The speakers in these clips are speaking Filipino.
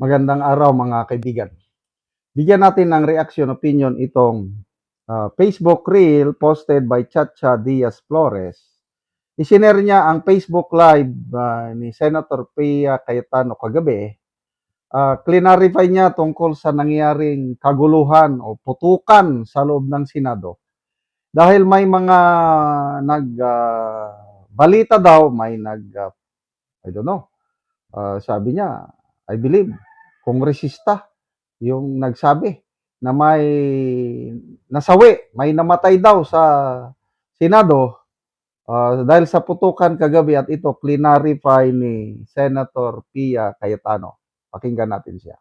Magandang araw mga kaibigan. Bigyan natin ng reaction opinion itong Facebook Reel posted by Chacha Diaz Flores. Isinare niya ang Facebook Live ni Senator Pia Cayetano kagabi. Clarify niya tungkol sa nangyaring kaguluhan o putukan sa loob ng Senado. Dahil may mga balita daw, may I don't know, sabi niya, I believe, kongresista yung nagsabi na may nasawi, may namatay daw sa Senado dahil sa putukan kagabi at ito clarify ni Senator Pia Cayetano. Pakinggan natin siya.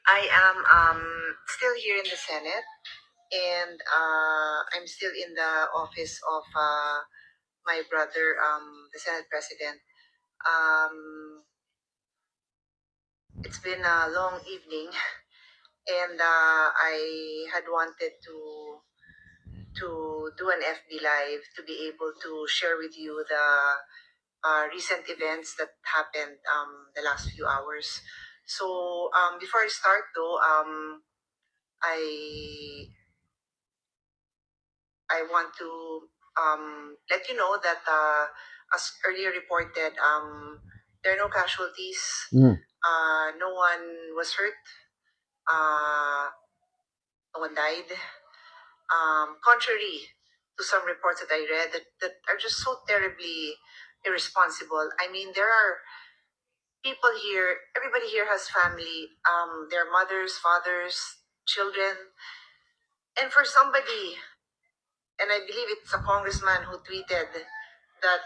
I am still here in the Senate, and I'm still in the office of my brother, the Senate President. It's been a long evening, and I had wanted to do an FB Live to be able to share with you the recent events that happened the last few hours. So before I start though, I want to let you know that as earlier reported, there are no casualties. No one was hurt. No one died. Contrary to some reports that I read that are just so terribly irresponsible. I mean, there are people here, everybody here has family, their mothers, fathers, children. And for somebody, and I believe it's a congressman who tweeted that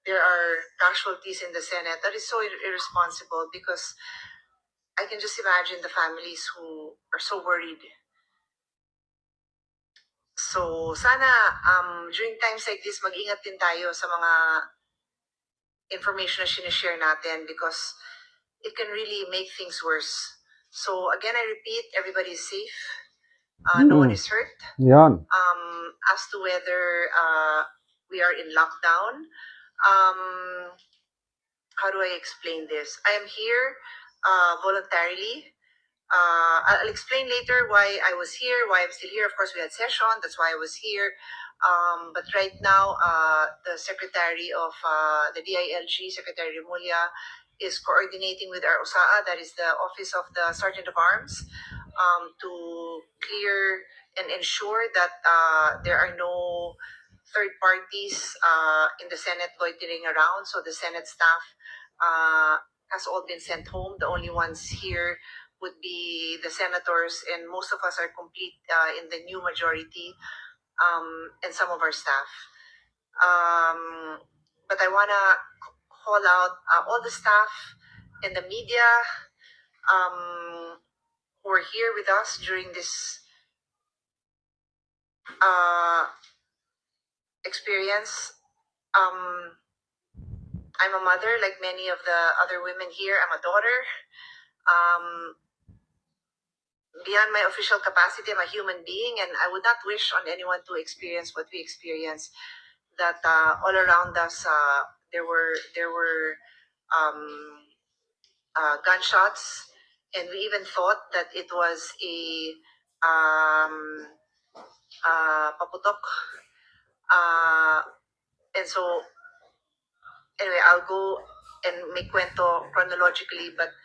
there are casualties in the Senate, that is so irresponsible, because I can just imagine the families who are so worried. So sana during times like this, mag-ingat din tayo sa mga information na sinishare natin, because it can really make things worse. So again, I repeat, everybody is safe. No one is hurt. Yan. As to whether we are in lockdown, how do I explain this? I am here voluntarily. I'll explain later why I was here, why I'm still here. Of course, we had session, that's why I was here. But right now, the Secretary of the DILG, Secretary Remulla, is coordinating with our OSAA, that is the Office of the Sergeant of Arms, to clear and ensure that there are no third parties in the Senate loitering around. So the Senate staff has all been sent home. The only ones here would be the senators, and most of us are complete in the new majority, and some of our staff. But I want to call out all the staff and the media who are here with us during this experience. I'm a mother, like many of the other women here. I'm a daughter. Beyond my official capacity, I'm a human being, and I would not wish on anyone to experience what we experienced. That all around us, there were gunshots, and we even thought that it was a paputok. And so, anyway, I'll go and make kwento chronologically, but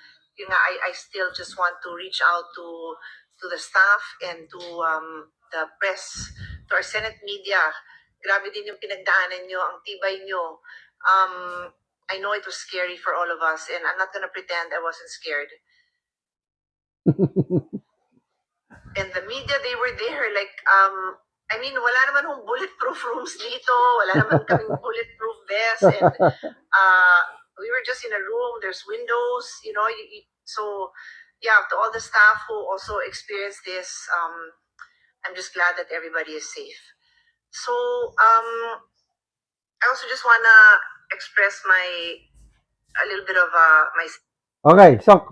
I still just want to reach out to the staff and to the press, to our Senate media. Grabe din yung pinagdaanan nyo, ang tibay nyo. I know it was scary for all of us, and I'm not gonna pretend I wasn't scared. And the media, they were there, like, I mean, wala naman hong bulletproof rooms dito, wala naman kaming bulletproof vests, and we were just in a room, there's windows, so yeah, to all the staff who also experienced this, I'm just glad that everybody is safe. So, I also just wanna express a little bit of my Okay, so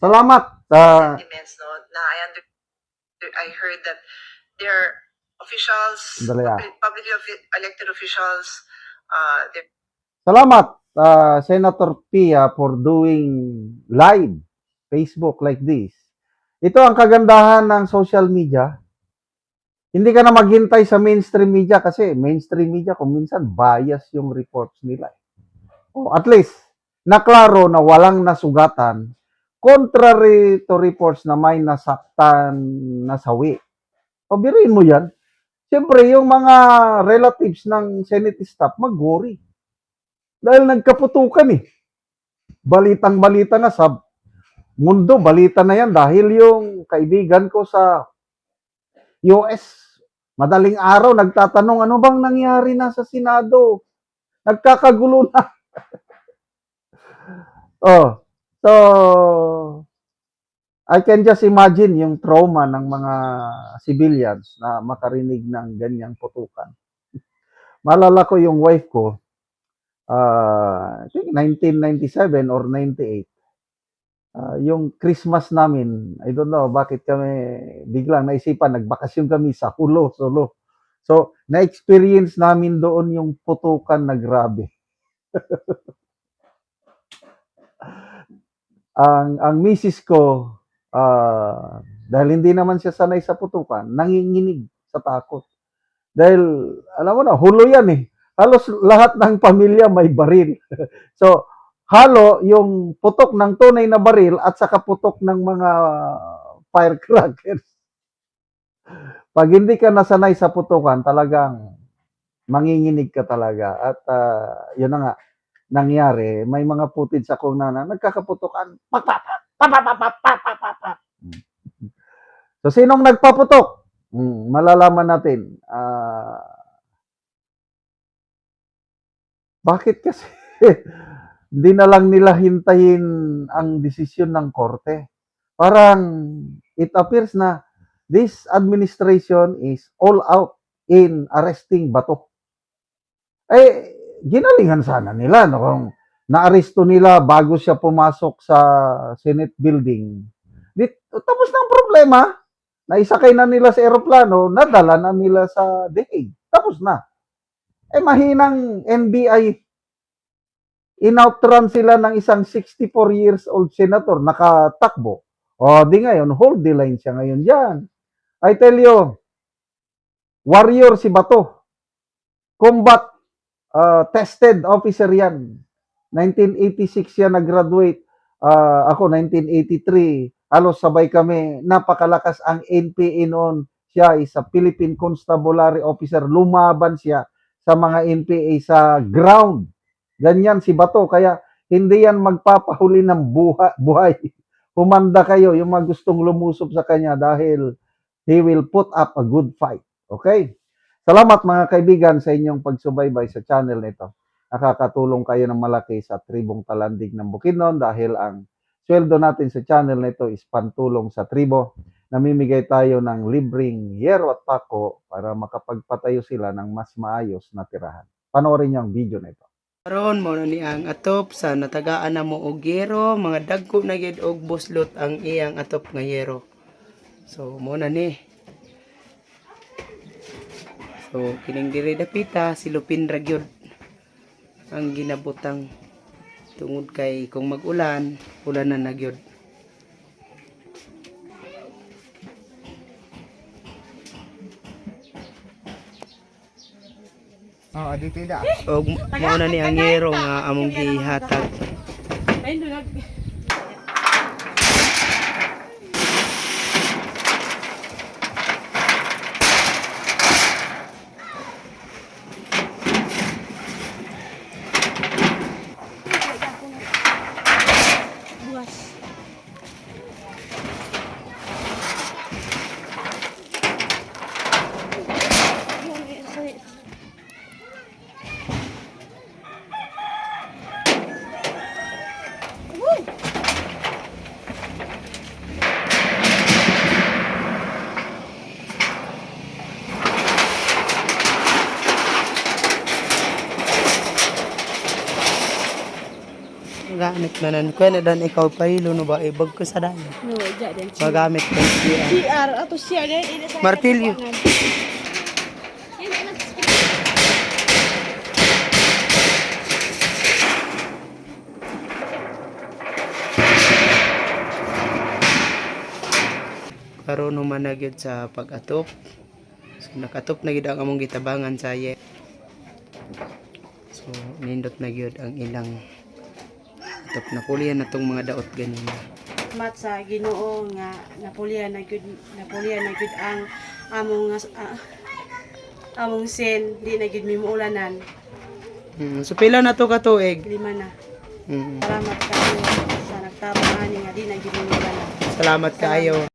salamat. sentiments, no? Na I heard that there are officials, Dali, publicly elected officials, Salamat. Senator Pia for doing live Facebook like this. Ito ang kagandahan ng social media. Hindi ka na maghintay sa mainstream media kasi mainstream media kung minsan bias yung reports nila. O at least, naklaro na walang nasugatan contrary to reports na may nasaktan, nasawi. Pabiruin mo yan. Siyempre, yung mga relatives ng Senate staff, mag-worry. Dahil nagkaputukan eh. Balitang-balita na sa mundo, balita na yan dahil yung kaibigan ko sa US, madaling araw nagtatanong, ano bang nangyari na sa Senado? Nagkakagulo na. Oh, so, I can just imagine yung trauma ng mga civilians na makarinig ng ganyang putukan. Malala ko yung wife ko, I think 1997 or 98. Yung Christmas namin, I don't know bakit kami biglang naisipan, nagbakasyon kami sa Hulo, Solo. So, na-experience namin doon yung putukan na grabe. Ang misis ko, dahil hindi naman siya sanay sa putukan, nanginginig sa takot. Dahil, alam mo na, Hulo yan eh. Halos lahat ng pamilya may baril. So, halo yung putok ng tunay na baril at saka putok ng mga firecrackers. Pag hindi ka nasanay sa putukan, talagang manginginig ka talaga. At yun na nga, nangyari. May mga footage ako na nagkakaputokan. Pak, pak, pak, pak, pak, pak, pak, pak, pak, pak. So, sinong nagpaputok? Malalaman natin. Bakit kasi hindi na lang nila hintayin ang desisyon ng korte? Parang it appears na this administration is all out in arresting Bato. Eh, ginalingan sana nila no, kung naaresto nila bago siya pumasok sa Senate building. Tapos na ang problema. Naisakay na nila sa eroplano, nadala na nila sa DA. Tapos na. Eh, mahinang NBI, in-outrun sila ng isang 64 years old senator, nakatakbo. O, di ngayon, hold the line siya ngayon dyan. I tell you, warrior si Bato. Combat tested officer yan. 1986 siya nag-graduate. Ako, 1983. Halos sabay kami. Napakalakas ang NPA noon. Siya is a Philippine Constabulary Officer. Lumaban siya sa mga NPA sa ground. Ganyan si Bato. Kaya hindi yan magpapahuli ng buhay. Humanda kayo yung mga gustong lumusob sa kanya dahil he will put up a good fight. Okay? Salamat mga kaibigan sa inyong pagsubaybay sa channel nito. Nakakatulong kayo ng malaki sa tribong Talandig ng Bukidnon dahil ang sweldo natin sa channel nito is pantulong sa tribo. Namimigay tayo ng libreng yero at pako para makapagpatayo sila ng mas maayos na tirahan. Panoorin niyo ang video nito. Karon mo na ni ang atop sa natagaan na mo og yero, mga dagko na gid og buslot ang iyang atop nga yero. So mo na ni. So kining diri dapita silupin ra gyud ang ginabutang tungod kay kung mag-ulan, ulanan na gyud. Oo, dito da. Og mo na ni ang yero nga among gihatag. Magamit na nan ko na dan ikaw pahilo no ba ibag ko sa daan. No, ja din. Magamit ko siya. CR atau CR din ini sa Martilyo. karon human na gyud sa pag-atop. So nakatop na gyud ang among gitabangan sa ye. So nindot na gyud ang ilang atop na pulihan na tong mga daot ganina. Mat sa Ginoo nga napulihan na gyud ang among sin di na gyud mimuulanan. So pila na to ka tuig? 5 na. Mm. Salamat kayo sa nagtabang ani nga di na gyud mimuulanan. Salamat kaayo.